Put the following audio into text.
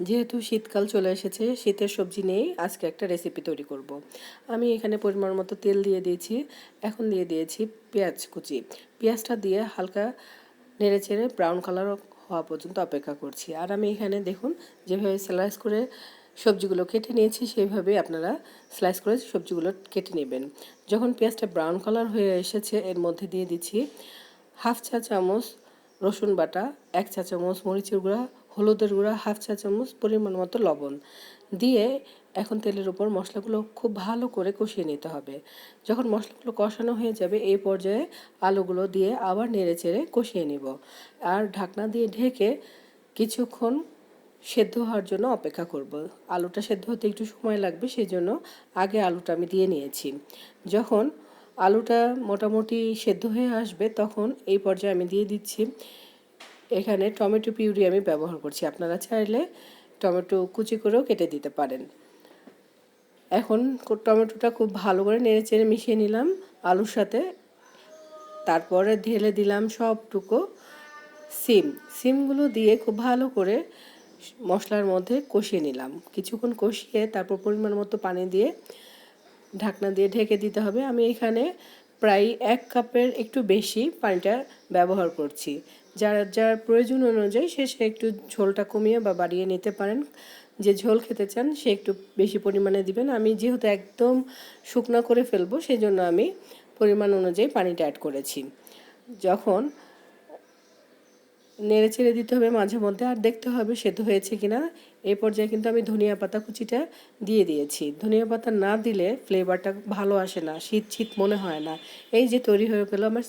যেহেতু শীতকাল চলে এসেছে, শীতের সবজি নিয়েই আজকে একটা রেসিপি তৈরি করব। আমি এখানে পরিমাণ মতো তেল দিয়ে দিয়েছি। এখন দিয়ে দিয়েছি পেঁয়াজ কুচি। পেঁয়াজটা দিয়ে হালকা নেড়েচেড়ে ব্রাউন কালার হওয়া পর্যন্ত অপেক্ষা করছি। আর আমি এখানে দেখুন যেভাবে স্লাইস করে সবজিগুলো কেটে নিয়েছি সেইভাবেই আপনারা স্লাইস করে সবজিগুলো কেটে নেবেন। যখন পেঁয়াজটা ব্রাউন কালার হয়ে এসেছে এর মধ্যে দিয়ে দিচ্ছি হাফ চা চামচ রসুন বাটা, 1 চা চামচ মরিচের গুঁড়া, হলুদের গুঁড়া, হাফ চা চামচ পরিমাণ মতো লবণ দিয়ে এখন তেলের উপর মশলাগুলো খুব ভালো করে কষিয়ে নিতে হবে। যখন মশলাগুলো কষানো হয়ে যাবে এই পর্যায়ে আলুগুলো দিয়ে আবার নেড়েচেড়ে কষিয়ে নিব। আর ঢাকনা দিয়ে ঢেকে কিছুক্ষণ সেদ্ধ হওয়ার জন্য অপেক্ষা করব। আলুটা সেদ্ধ হতে একটু সময় লাগবে, সেই জন্য আগে আলুটা আমি দিয়ে নিয়েছি। যখন আলুটা মোটামুটি সেদ্ধ হয়ে আসবে তখন এই পর্যায়ে আমি দিয়ে দিচ্ছি এখানে টমেটো পিউরি আমি ব্যবহার করছি। আপনারা চাইলে টমেটো কুচি করেও কেটে দিতে পারেন। এখন টমেটোটা খুব ভালো করে নেড়েচেড়ে মিশিয়ে নিলাম আলুর সাথে। তারপরে ঢেলে দিলাম সবটুকু সিমগুলো দিয়ে খুব ভালো করে মশলার মধ্যে কষিয়ে নিলাম। কিছুক্ষণ কষিয়ে তারপর পরিমাণ মতো পানি দিয়ে ঢাকনা দিয়ে ঢেকে দিতে হবে। আমি এখানে প্রায় 1 কাপের একটু বেশি পানিটা ব্যবহার করছি। যার যার প্রয়োজন অনুযায়ী সে একটু ঝোলটা কমিয়ে বা বাড়িয়ে নিতে পারেন। যে ঝোল খেতে চান সে একটু বেশি পরিমাণে দিবেন। আমি যেহেতু একদম শুকনা করে ফেলবো সেই জন্য আমি পরিমাণ অনুযায়ী পানিটা অ্যাড করেছি। যখন নেড়ে চেড়ে দিতে হবে মাঝে মধ্যে, আর দেখতে হবে সেদ্ধ হয়েছে কিনা। এই পর্যায়ে কিন্তু আমি ধনিয়া পাতা কুচিটা দিয়ে দিয়েছি। ধনিয়া পাতা না দিলে ফ্লেভারটা ভালো আসে না, শীত শীত মনে হয় না। এই যে তৈরি হয়ে গেল আমার